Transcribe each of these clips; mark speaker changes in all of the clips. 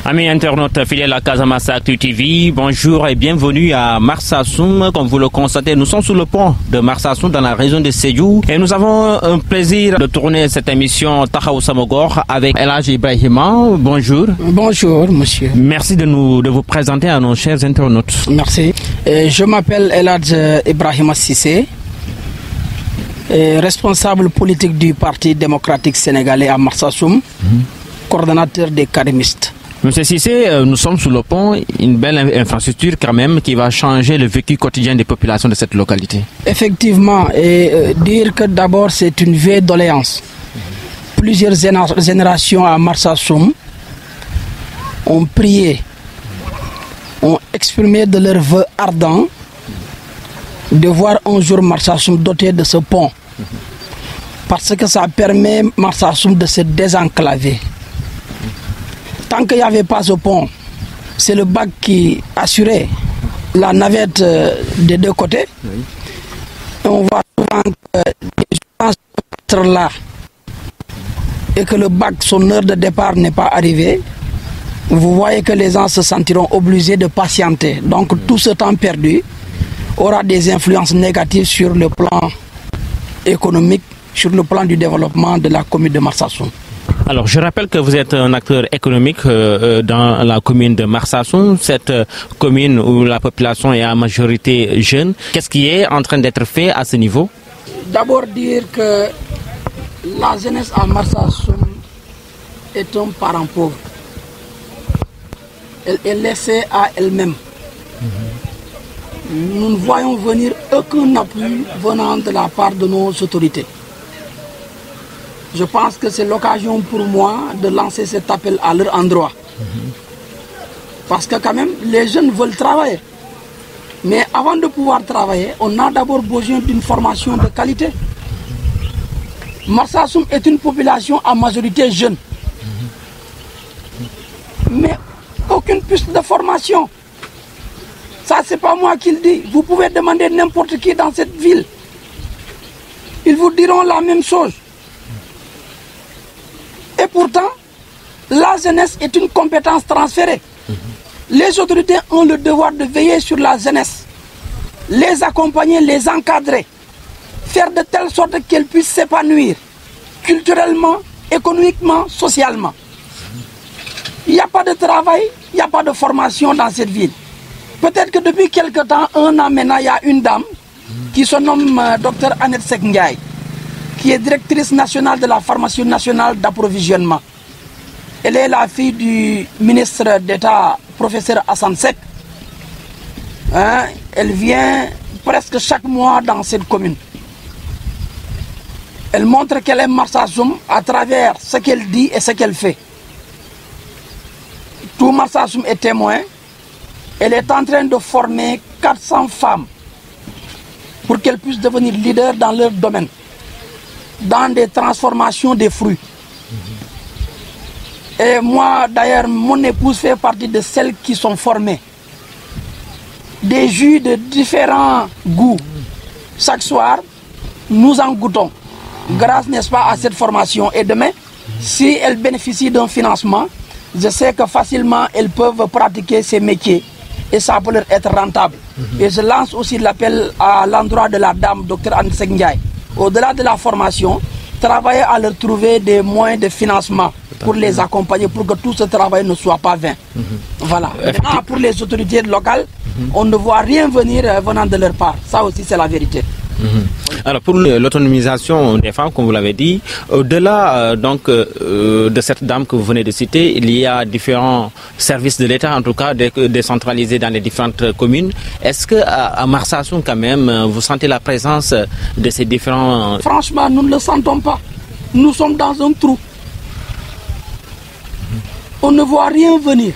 Speaker 1: Amis internautes fidèles à Casamance Actu TV, bonjour et bienvenue à Marsassoum. Comme vous le constatez, nous sommes sur le pont de Marsassoum dans la région de Sédhiou et nous avons un plaisir de tourner cette émission Tahaou Samogor avec El Hadji Ibrahima. Bonjour.
Speaker 2: Bonjour monsieur.
Speaker 1: Merci de vous présenter à nos chers internautes.
Speaker 2: Merci. Je m'appelle El Hadji Ibrahima Cissé, responsable politique du Parti démocratique sénégalais à Marsassoum, coordonnateur des karimistes.
Speaker 1: Monsieur Cissé, nous sommes sur le pont, une belle infrastructure quand même qui va changer le vécu quotidien des populations de cette localité.
Speaker 2: Effectivement, et dire que d'abord c'est une vieille doléance. Plusieurs générations à Marsassoum ont prié, ont exprimé de leur vœu ardent de voir un jour Marsassoum doté de ce pont. Parce que ça permet Marsassoum de se désenclaver. Tant qu'il n'y avait pas ce pont, c'est le bac qui assurait la navette des deux côtés. Oui. Et on voit souvent que les gens sont là et que le bac, son heure de départ n'est pas arrivée. Vous voyez que les gens se sentiront obligés de patienter. Donc tout ce temps perdu aura des influences négatives sur le plan économique, sur le plan du développement de la commune de Marsassoum.
Speaker 1: Alors, je rappelle que vous êtes un acteur économique dans la commune de Marsassoum, cette commune où la population est en majorité jeune. Qu'est-ce qui est en train d'être fait à ce niveau?
Speaker 2: D'abord dire que la jeunesse à Marsassoum est un parent pauvre. Elle est laissée à elle-même. Nous ne voyons venir aucun appui venant de la part de nos autorités. Je pense que c'est l'occasion pour moi de lancer cet appel à leur endroit. Parce que quand même, les jeunes veulent travailler. Mais avant de pouvoir travailler, on a d'abord besoin d'une formation de qualité. Marsassoum est une population à majorité jeune. Mais aucune piste de formation. Ça, c'est pas moi qui le dis. Vous pouvez demander n'importe qui dans cette ville. Ils vous diront la même chose. Et pourtant, la jeunesse est une compétence transférée. Les autorités ont le devoir de veiller sur la jeunesse, les accompagner, les encadrer, faire de telle sorte qu'elle puisse s'épanouir culturellement, économiquement, socialement. Il n'y a pas de travail, il n'y a pas de formation dans cette ville. Peut-être que depuis quelque temps, un an maintenant, il y a une dame qui se nomme Dr Annette Seck Ndiaye, qui est directrice nationale de la pharmacie nationale d'approvisionnement. Elle est la fille du ministre d'État, professeur Hassan Seck. Elle vient presque chaque mois dans cette commune. Elle montre qu'elle aime Marsassoum à travers ce qu'elle dit et ce qu'elle fait. Tout Marsassoum est témoin. Elle est en train de former 400 femmes pour qu'elles puissent devenir leaders dans leur domaine, dans des transformations des fruits. Et moi, d'ailleurs, mon épouse fait partie de celles qui sont formées. Des jus de différents goûts. Chaque soir, nous en goûtons. Grâce, n'est-ce pas, à cette formation. Et demain, si elles bénéficient d'un financement, je sais que facilement, elles peuvent pratiquer ces métiers. Et ça peut leur être rentable. Et je lance aussi l'appel à l'endroit de la dame, Dr Annette Seck Ndiaye. Au-delà de la formation, travailler à leur trouver des moyens de financement pour les accompagner, pour que tout ce travail ne soit pas vain. Voilà. Maintenant, pour les autorités locales, on ne voit rien venir venant de leur part. Ça aussi, c'est la vérité.
Speaker 1: Alors pour l'autonomisation des femmes, comme vous l'avez dit, au-delà de cette dame que vous venez de citer, il y a différents services de l'État, en tout cas décentralisés dans les différentes communes. Est-ce qu'à Marsassoum quand même, vous sentez la présence de ces différents...
Speaker 2: Franchement, nous ne le sentons pas. Nous sommes dans un trou. On ne voit rien venir.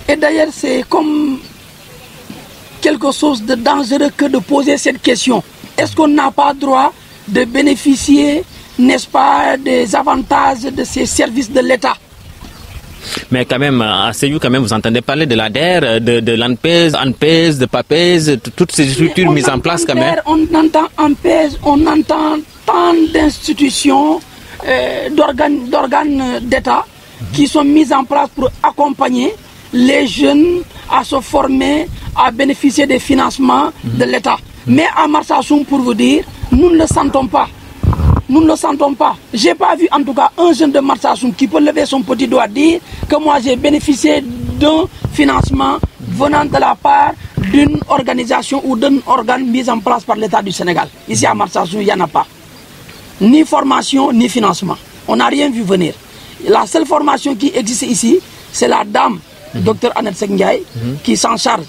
Speaker 2: Et d'ailleurs, c'est comme quelque chose de dangereux que de poser cette question. Est-ce qu'on n'a pas droit de bénéficier, n'est-ce pas, des avantages de ces services de l'État?
Speaker 1: Mais quand même, à Sédhiou, quand même, vous entendez parler de l'ADER, de l'ANPES, ANPES, de PAPES, de toutes ces structures mises en place quand même.
Speaker 2: On entend ANPES, on entend tant d'institutions, d'organes d'État, qui sont mises en place pour accompagner les jeunes à se former, à bénéficier des financements de l'État. Mais à Marsassoum, pour vous dire, nous ne le sentons pas. Nous ne le sentons pas. Je n'ai pas vu en tout cas un jeune de Marsassoum qui peut lever son petit doigt dire que moi j'ai bénéficié d'un financement venant de la part d'une organisation ou d'un organe mis en place par l'État du Sénégal. Ici à Marsassoum, il n'y en a pas. Ni formation, ni financement. On n'a rien vu venir. La seule formation qui existe ici, c'est la dame, Dr Annette Sengiaï, qui s'en charge.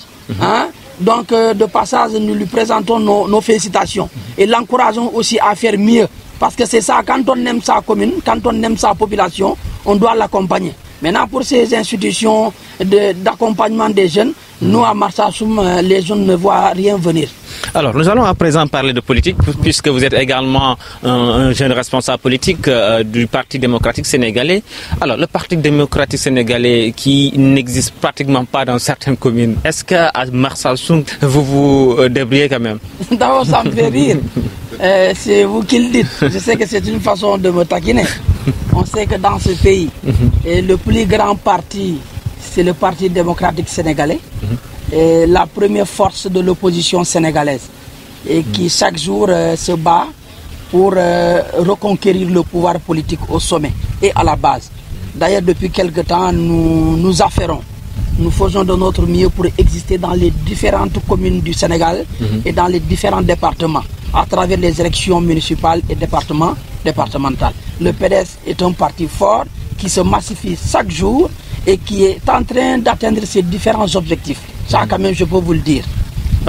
Speaker 2: Donc, de passage, nous lui présentons nos félicitations et l'encourageons aussi à faire mieux. Parce que c'est ça, quand on aime sa commune, quand on aime sa population, on doit l'accompagner. Maintenant, pour ces institutions d'accompagnement des jeunes, nous, à Marsassoum, les jeunes ne voient rien venir.
Speaker 1: Alors, nous allons à présent parler de politique, puisque vous êtes également un jeune responsable politique du Parti démocratique sénégalais. Alors, le Parti démocratique sénégalais qui n'existe pratiquement pas dans certaines communes, est-ce qu'à Marsassoum, vous vous débrouillez quand même?
Speaker 2: D'abord, ça me fait rire. C'est vous qui le dites. Je sais que c'est une façon de me taquiner. On sait que dans ce pays, le plus grand parti, c'est le Parti démocratique sénégalais. Et la première force de l'opposition sénégalaise et qui chaque jour se bat pour reconquérir le pouvoir politique au sommet et à la base. D'ailleurs, depuis quelque temps, nous affairons. Nous faisons de notre mieux pour exister dans les différentes communes du Sénégal et dans les différents départements à travers les élections municipales et départementales. Le PDS est un parti fort qui se massifie chaque jour et qui est en train d'atteindre ses différents objectifs. Ça, quand même, je peux vous le dire.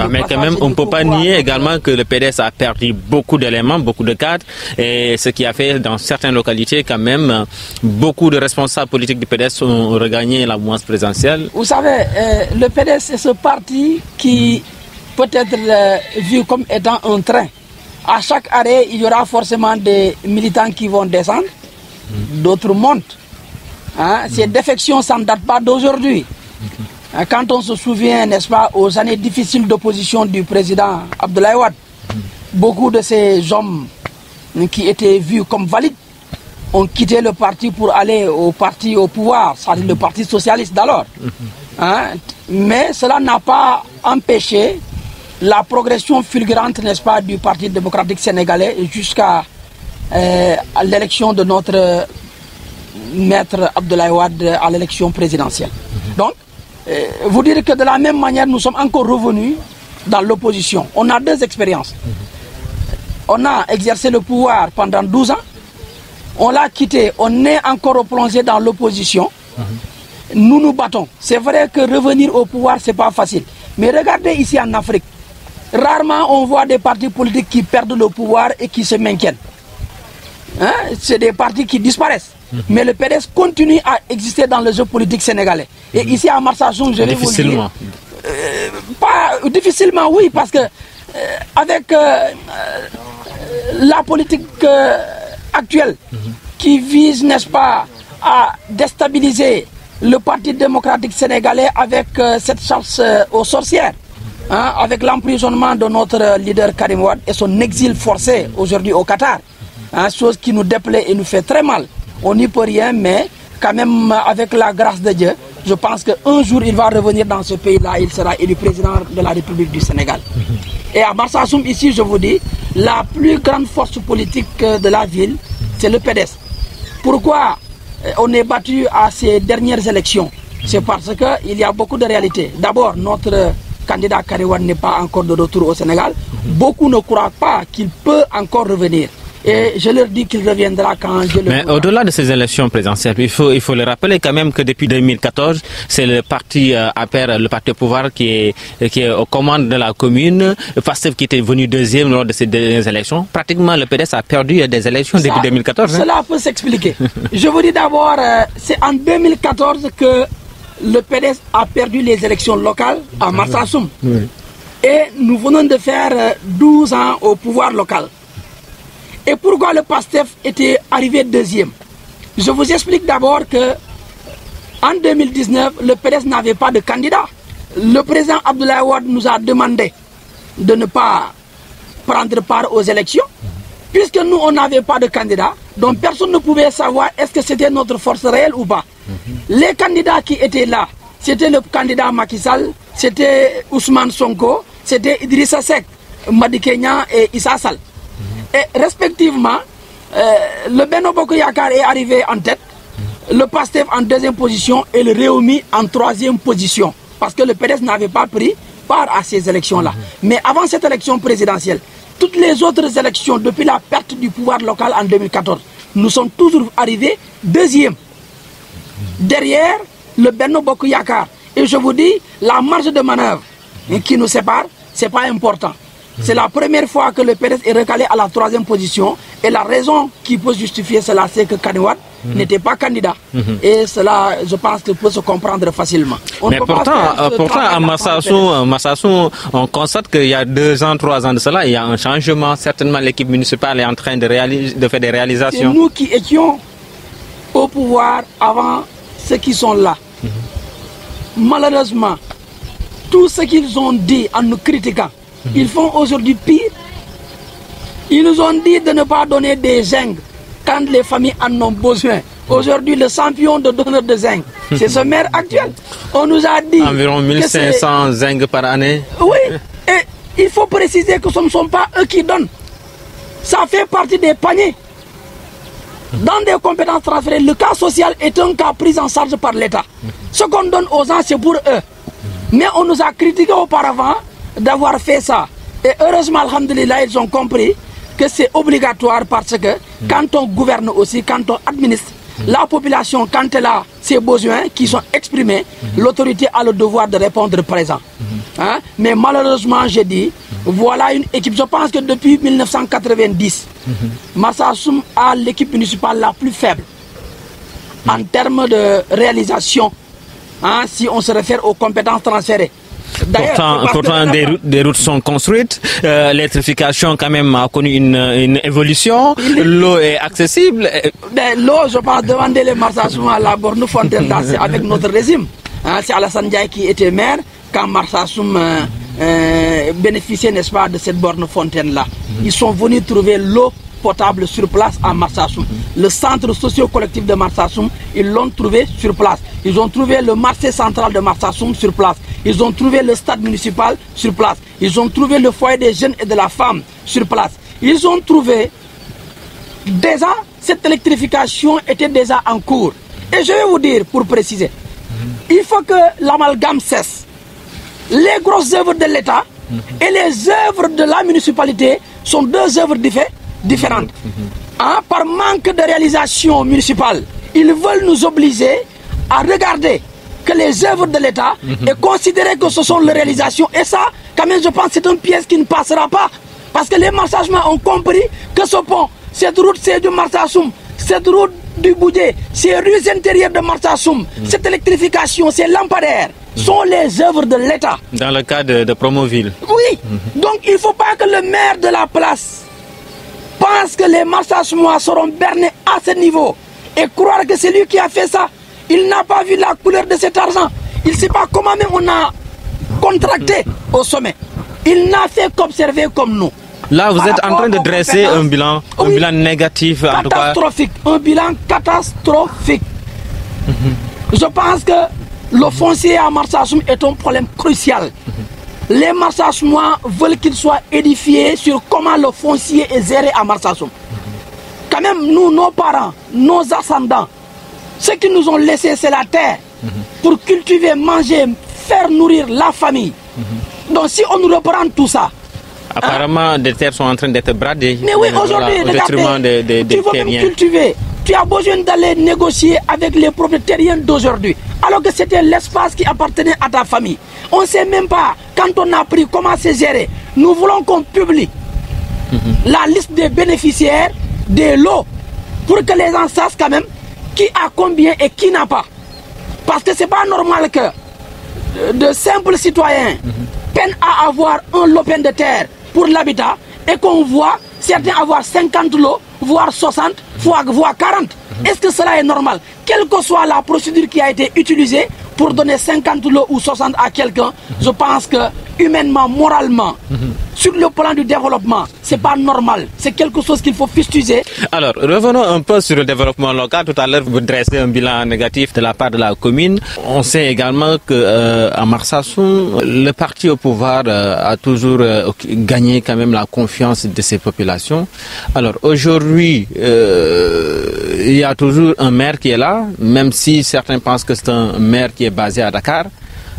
Speaker 1: Mais quand même, on ne peut pas nier également que le PDS a perdu beaucoup d'éléments, beaucoup de cadres, et ce qui a fait dans certaines localités, quand même, beaucoup de responsables politiques du PDS ont regagné la mouvance présidentielle.
Speaker 2: Vous savez, le PDS, c'est ce parti qui peut être vu comme étant un train. À chaque arrêt, il y aura forcément des militants qui vont descendre, d'autres montent. Ces défections, ça ne date pas d'aujourd'hui. Quand on se souvient, n'est-ce pas, aux années difficiles d'opposition du président Abdoulaye Wade, beaucoup de ces hommes qui étaient vus comme valides ont quitté le parti pour aller au parti au pouvoir, c'est-à-dire le parti socialiste d'alors. Mais cela n'a pas empêché la progression fulgurante, n'est-ce pas, du Parti démocratique sénégalais jusqu'à l'élection de notre maître Abdoulaye Wade à l'élection présidentielle. Donc, vous dire que de la même manière, nous sommes encore revenus dans l'opposition. On a deux expériences. On a exercé le pouvoir pendant 12 ans. On l'a quitté. On est encore plongé dans l'opposition. Nous nous battons. C'est vrai que revenir au pouvoir, ce n'est pas facile. Mais regardez ici en Afrique. Rarement on voit des partis politiques qui perdent le pouvoir et qui se maintiennent. C'est des partis qui disparaissent. Mais le PDS continue à exister dans le jeu politique sénégalais. Et ici à Marsassoum, je vais vous dire... Pas difficilement, oui, parce que avec la politique actuelle qui vise, n'est-ce pas, à déstabiliser le Parti démocratique sénégalais avec cette chasse aux sorcières, avec l'emprisonnement de notre leader Karim Wade et son exil forcé aujourd'hui au Qatar, chose qui nous déplaît et nous fait très mal. On n'y peut rien, mais quand même, avec la grâce de Dieu, je pense qu'un jour, il va revenir dans ce pays-là, il sera élu président de la République du Sénégal. Et à Marsassoum, ici, je vous dis, la plus grande force politique de la ville, c'est le PDS. Pourquoi on est battu à ces dernières élections? C'est parce qu'il y a beaucoup de réalités. D'abord, notre candidat Karim Wade n'est pas encore de retour au Sénégal. Beaucoup ne croient pas qu'il peut encore revenir. Et je leur dis qu'il reviendra quand je le...
Speaker 1: Mais au-delà de ces élections présidentielles, il faut le rappeler quand même que depuis 2014, c'est le parti APR, le parti au pouvoir qui est aux commandes de la commune, le PASTEF qui était venu deuxième lors de ces dernières élections. Pratiquement, le PDS a perdu des élections depuis 2014.
Speaker 2: Cela peut s'expliquer. Je vous dis d'abord, c'est en 2014 que le PDS a perdu les élections locales à Marsassoum. Et nous venons de faire 12 ans au pouvoir local. Et pourquoi le PASTEF était arrivé deuxième? Je vous explique d'abord que en 2019, le PDS n'avait pas de candidat. Le président Abdoulaye Wade nous a demandé de ne pas prendre part aux élections, puisque nous, on n'avait pas de candidat, donc personne ne pouvait savoir est-ce que c'était notre force réelle ou pas. Les candidats qui étaient là, c'était le candidat Macky Sall, c'était Ousmane Sonko, c'était Idrissa Seck, Madické Niang et Issa Sall. Et respectivement, le Benno Bokk Yakaar est arrivé en tête, le PASTEF en deuxième position et le Rewmi en troisième position. Parce que le PDS n'avait pas pris part à ces élections-là. Mais avant cette élection présidentielle, toutes les autres élections, depuis la perte du pouvoir local en 2014, nous sommes toujours arrivés deuxième. Derrière le Benno Bokk Yakaar. Et je vous dis, la marge de manœuvre qui nous sépare, ce n'est pas important. C'est la première fois que le PDS est recalé à la troisième position. Et la raison qui peut justifier cela, c'est que Karim Wade n'était pas candidat. Et cela, je pense que peut se comprendre facilement.
Speaker 1: Mais pourtant, à Marsassoum, on constate qu'il y a 2 ans, 3 ans de cela, il y a un changement. Certainement, l'équipe municipale est en train de faire des réalisations.
Speaker 2: C'est nous qui étions au pouvoir avant ceux qui sont là. Malheureusement, tout ce qu'ils ont dit en nous critiquant, ils font aujourd'hui pire. Ils nous ont dit de ne pas donner des zinc quand les familles en ont besoin. Aujourd'hui, le champion de donneur de zinc, c'est ce maire actuel. On nous a dit...
Speaker 1: Environ 1500 zinc par année.
Speaker 2: Oui, et il faut préciser que ce ne sont pas eux qui donnent. Ça fait partie des paniers. Dans des compétences transférées, le cas social est un cas pris en charge par l'État. Ce qu'on donne aux gens, c'est pour eux. Mais on nous a critiqué auparavant d'avoir fait ça. Et heureusement, alhamdulillah, ils ont compris que c'est obligatoire parce que quand on gouverne aussi, quand on administre, la population, quand elle a ses besoins qui sont exprimés, l'autorité a le devoir de répondre présent. Hein? Mais malheureusement, je dis, voilà une équipe. Je pense que depuis 1990, Marsassoum a l'équipe municipale la plus faible en termes de réalisation, hein, si on se réfère aux compétences transférées.
Speaker 1: Pourtant des routes sont construites, l'électrification quand même a connu une évolution, l'eau est accessible.
Speaker 2: L'eau, je pense, demander les Marsassoum à la borne Fontaine avec notre régime. Hein, c'est Alassane Ndiaye qui était maire quand Marsassoum bénéficiait, n'est-ce pas, de cette borne Fontaine-là. Ils sont venus trouver l'eau potable sur place à Marsassoum. Le centre socio-collectif de Marsassoum, ils l'ont trouvé sur place. Ils ont trouvé le marché central de Marsassoum sur place. Ils ont trouvé le stade municipal sur place. Ils ont trouvé le foyer des jeunes et de la femme sur place. Ils ont trouvé déjà, cette électrification était déjà en cours. Et je vais vous dire, pour préciser, il faut que l'amalgame cesse. Les grosses œuvres de l'État et les œuvres de la municipalité sont 2 œuvres différentes. Hein, par manque de réalisation municipale, ils veulent nous obliger à regarder que les œuvres de l'État et considérer que ce sont les réalisations. Et ça, quand même, je pense que c'est une pièce qui ne passera pas. Parce que les Marsassoum ont compris que ce pont, cette route, c'est du Marsassoum, cette route du Boudé, ces rues intérieures de Marsassoum, cette électrification, ces lampadaires, sont les œuvres de l'État.
Speaker 1: Dans le cas de Promoville.
Speaker 2: Oui, donc il ne faut pas que le maire de la place pense que les Marsassoum seront bernés à ce niveau et croire que c'est lui qui a fait ça. Il n'a pas vu la couleur de cet argent. Il ne sait pas comment même on a contracté au sommet. Il n'a fait qu'observer comme nous.
Speaker 1: Là, vous êtes en train de dresser un bilan négatif.
Speaker 2: Catastrophique. Un bilan catastrophique. Je pense que le foncier à Marsassoum est un problème crucial. Les Marsassoum veulent qu'il soit édifié sur comment le foncier est géré à Marsassoum. Quand même, nous, nos parents, nos ascendants, ce qu'ils nous ont laissé, c'est la terre pour cultiver, manger, faire nourrir la famille. Donc si on nous reprend tout ça...
Speaker 1: Apparemment, des terres sont en train d'être bradées.
Speaker 2: Mais oui, aujourd'hui, tu veux même cultiver. Tu as besoin d'aller négocier avec les propriétaires d'aujourd'hui. Alors que c'était l'espace qui appartenait à ta famille. On ne sait même pas, quand on a pris, comment c'est géré. Nous voulons qu'on publie la liste des bénéficiaires des lots pour que les gens sachent quand même qui a combien et qui n'a pas. Parce que ce n'est pas normal que de simples citoyens peinent à avoir un lopin de terre pour l'habitat et qu'on voit certains avoir 50 lots, voire 60, voire 40. Est-ce que cela est normal? Quelle que soit la procédure qui a été utilisée pour donner 50 lots ou 60 à quelqu'un, je pense que humainement, moralement, sur le plan du développement, c'est pas normal. C'est quelque chose qu'il faut fustiger.
Speaker 1: Alors, revenons un peu sur le développement local. Tout à l'heure, vous dressez un bilan négatif de la part de la commune. On sait également qu'à Marsassoum, le parti au pouvoir a toujours gagné quand même la confiance de ses populations. Alors, aujourd'hui, il y a toujours un maire qui est là, même si certains pensent que c'est un maire qui est basé à Dakar.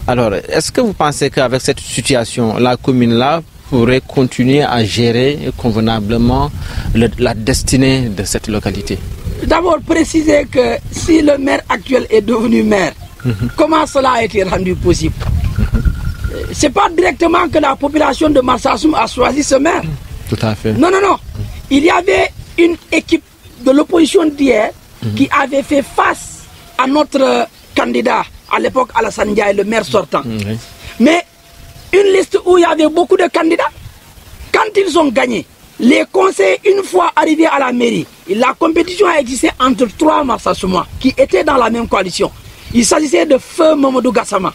Speaker 1: Alors, est-ce que vous pensez qu'avec cette situation, la commune-là pourrait continuer à gérer convenablement la destinée de cette localité?
Speaker 2: D'abord, préciser que si le maire actuel est devenu maire, comment cela a été rendu possible? C'est pas directement que la population de Marsassoum a choisi ce maire.
Speaker 1: Tout à fait.
Speaker 2: Non, non, non. Il y avait une équipe de l'opposition d'hier qui avait fait face à notre candidat à l'époque, Alassane Ndiaye, le maire sortant. Mais une liste où il y avait beaucoup de candidats, quand ils ont gagné, les conseils, une fois arrivés à la mairie, la compétition a existé entre 3 Marsassoumois qui étaient dans la même coalition. Il s'agissait de Feu Mamadou Gassama,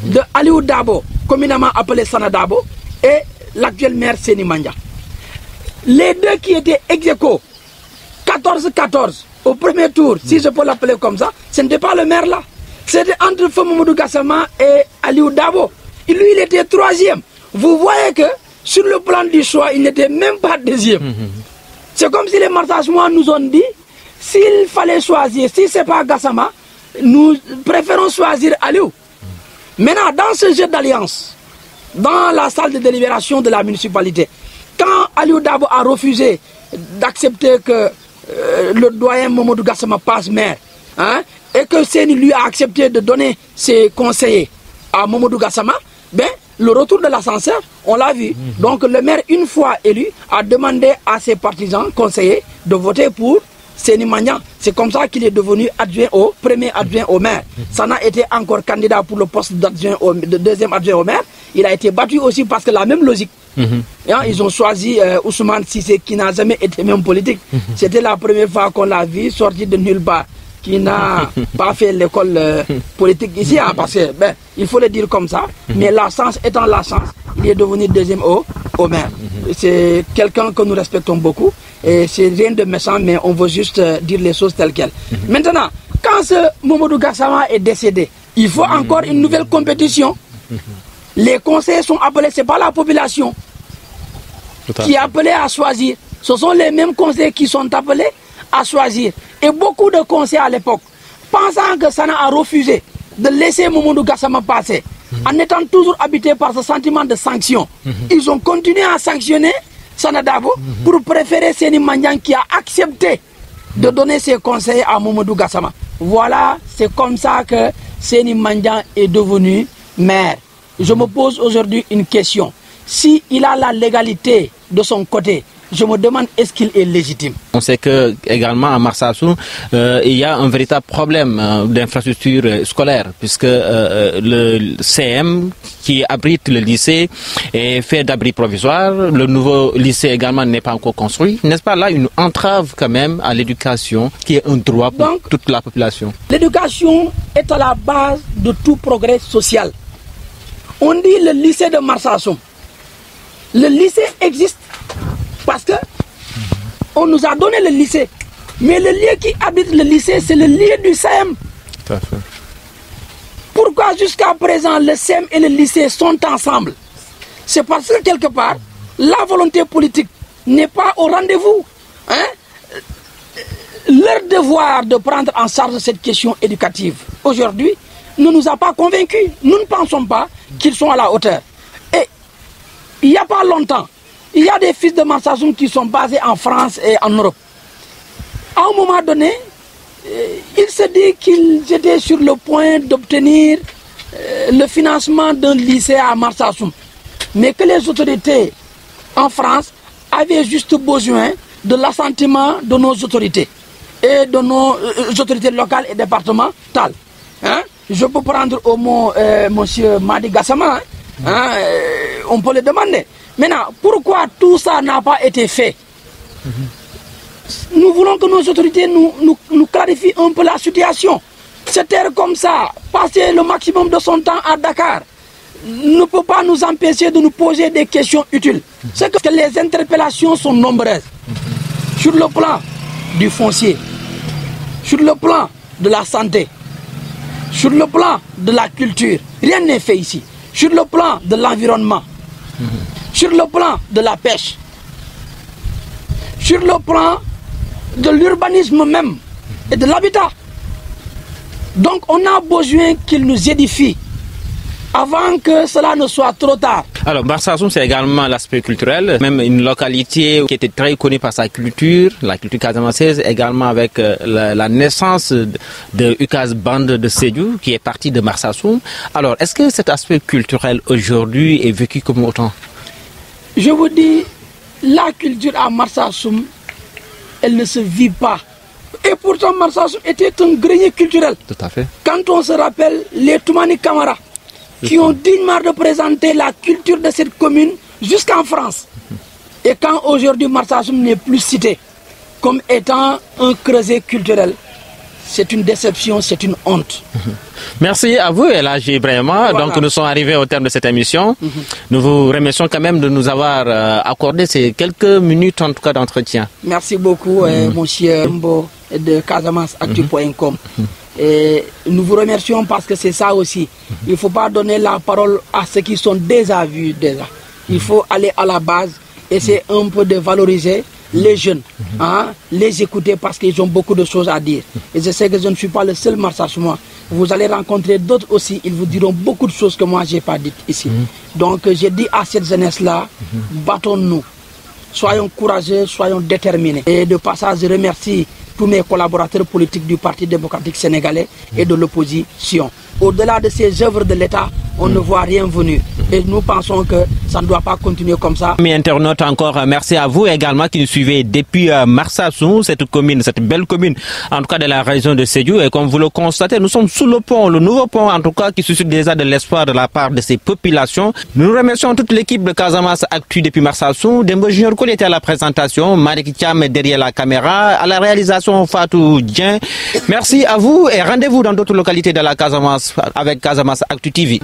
Speaker 2: de Aliou Dabo, communément appelé Sana Dabo, et l'actuel maire Seni Mandia. Les deux qui étaient ex aequo, 14-14 au premier tour, si je peux l'appeler comme ça, ce n'était pas le maire là. C'était entre Feu Mamadou Gassama et Aliou Dabo. Et lui, il était 3e. Vous voyez que sur le plan du choix, il n'était même pas 2e. C'est comme si les Marsassoumois nous ont dit, s'il fallait choisir, si ce n'est pas Gassama, nous préférons choisir Aliou. Maintenant, dans ce jeu d'alliance, dans la salle de délibération de la municipalité, quand Aliou Dabo a refusé d'accepter que le doyen Mamadou Gassama passe maire, et que Seni lui a accepté de donner ses conseillers à Mamadou Gassama, ben, le retour de l'ascenseur, on l'a vu. Donc le maire, une fois élu, a demandé à ses partisans, conseillers, de voter pour Seni Mandia. C'est comme ça qu'il est devenu premier adjoint au maire. Sana était encore candidat pour le poste de 2e adjoint au maire. Il a été battu aussi parce que la même logique. Ils ont choisi Ousmane Sissé qui n'a jamais été même politique. C'était la première fois qu'on l'a vu sortir de nulle part, qui n'a pas fait l'école politique ici, parce que, ben, il faut le dire comme ça, mais la chance étant la chance, il est devenu 2e au maire. C'est quelqu'un que nous respectons beaucoup, et c'est rien de méchant, mais on veut juste dire les choses telles quelles. Maintenant, quand ce Mamadou Gassama est décédé, il faut encore une nouvelle compétition. Les conseillers sont appelés, ce n'est pas la population qui est appelée à choisir, ce sont les mêmes conseillers qui sont appelés à choisir. Et beaucoup de conseillers à l'époque, pensant que Sana a refusé de laisser Mamadou Gassama passer, en étant toujours habité par ce sentiment de sanction, ils ont continué à sanctionner Sana Dabo pour préférer Seni Mandiang qui a accepté de donner ses conseils à Mamadou Gassama. Voilà, c'est comme ça que Seni Mandiang est devenu maire. Je me pose aujourd'hui une question. S'il a la légalité de son côté, je me demande est-ce qu'il est légitime.
Speaker 1: On sait que également à Marsassoum, il y a un véritable problème d'infrastructure scolaire, puisque le CM qui abrite le lycée est fait d'abri provisoire. Le nouveau lycée également n'est pas encore construit. N'est-ce pas là une entrave quand même à l'éducation qui est un droit pour toute la population?
Speaker 2: L'éducation est à la base de tout progrès social. On dit le lycée de Marsassoum. Le lycée existe parce que on nous a donné le lycée. Mais le lieu qui habite le lycée, c'est le lieu du CEM.
Speaker 1: Tout à fait.
Speaker 2: Pourquoi jusqu'à présent le CEM et le lycée sont ensemble? C'est parce que quelque part, la volonté politique n'est pas au rendez-vous. Leur devoir de prendre en charge cette question éducative, aujourd'hui, ne nous a pas convaincus. Nous ne pensons pas qu'ils sont à la hauteur. Et il n'y a pas longtemps, il y a des fils de Marsassoum qui sont basés en France et en Europe. À un moment donné, il se dit qu'ils étaient sur le point d'obtenir le financement d'un lycée à Marsassoum. Mais que les autorités en France avaient juste besoin de l'assentiment de nos autorités et de nos autorités locales et départementales. Je peux prendre au mot M. Madi Gassama, on peut le demander. Maintenant, pourquoi tout ça n'a pas été fait? Nous voulons que nos autorités nous clarifient un peu la situation. Se taire comme ça, passer le maximum de son temps à Dakar, ne peut pas nous empêcher de nous poser des questions utiles. C'est que les interpellations sont nombreuses. Sur le plan du foncier, sur le plan de la santé, sur le plan de la culture, rien n'est fait ici. Sur le plan de l'environnement, sur le plan de la pêche, sur le plan de l'urbanisme même et de l'habitat. Donc on a besoin qu'il nous édifie avant que cela ne soit trop tard.
Speaker 1: Alors Marsassoum, c'est également l'aspect culturel, même une localité qui était très connue par sa culture, la culture casamançaise, également avec la naissance de Ucas Band de Sédhiou qui est parti de Marsassoum. Alors est-ce que cet aspect culturel aujourd'hui est vécu comme autant?
Speaker 2: Je vous dis, la culture à Marsassoum, elle ne se vit pas. Et pourtant Marsassoum était un grenier culturel.
Speaker 1: Tout à fait.
Speaker 2: Quand on se rappelle les Toumani Kamara, qui ont dignement représenté la culture de cette commune jusqu'en France. Et quand aujourd'hui Marsassoum n'est plus cité comme étant un creuset culturel, c'est une déception, c'est une honte.
Speaker 1: Merci à vous, El Hadji Ibrahima. Voilà. Donc nous sommes arrivés au terme de cette émission. Nous vous remercions quand même de nous avoir accordé ces quelques minutes en tout cas d'entretien.
Speaker 2: Merci beaucoup, monsieur Mbo de CasamanceActu.com. Et nous vous remercions parce que c'est ça aussi. Il ne faut pas donner la parole à ceux qui sont déjà vus déjà. Il faut aller à la base, essayer un peu de valoriser les jeunes, les écouter parce qu'ils ont beaucoup de choses à dire. Et je sais que je ne suis pas le seul Marsassouma. Vous allez rencontrer d'autres aussi, ils vous diront beaucoup de choses que moi je n'ai pas dites ici. Donc j'ai dit à cette jeunesse-là, battons-nous, soyons courageux, soyons déterminés. Et de passage, je remercie tous mes collaborateurs politiques du Parti démocratique sénégalais et de l'opposition. Au-delà de ces œuvres de l'État, on ne voit rien venir. Et nous pensons que ça ne doit pas continuer comme ça.
Speaker 1: Mes internautes, encore merci à vous également qui nous suivez depuis Marsassoum, cette commune, cette belle commune, en tout cas de la région de Sédhiou. Et comme vous le constatez, nous sommes sous le pont, le nouveau pont en tout cas qui suscite déjà de l'espoir de la part de ces populations. Nous remercions toute l'équipe de Casamance Actu depuis Marsassoum. Dembo Junior Koli était à la présentation, Marik Thiam derrière la caméra, à la réalisation Fatou Dien. Merci à vous et rendez-vous dans d'autres localités de la Casamance avec Casamance Actu TV.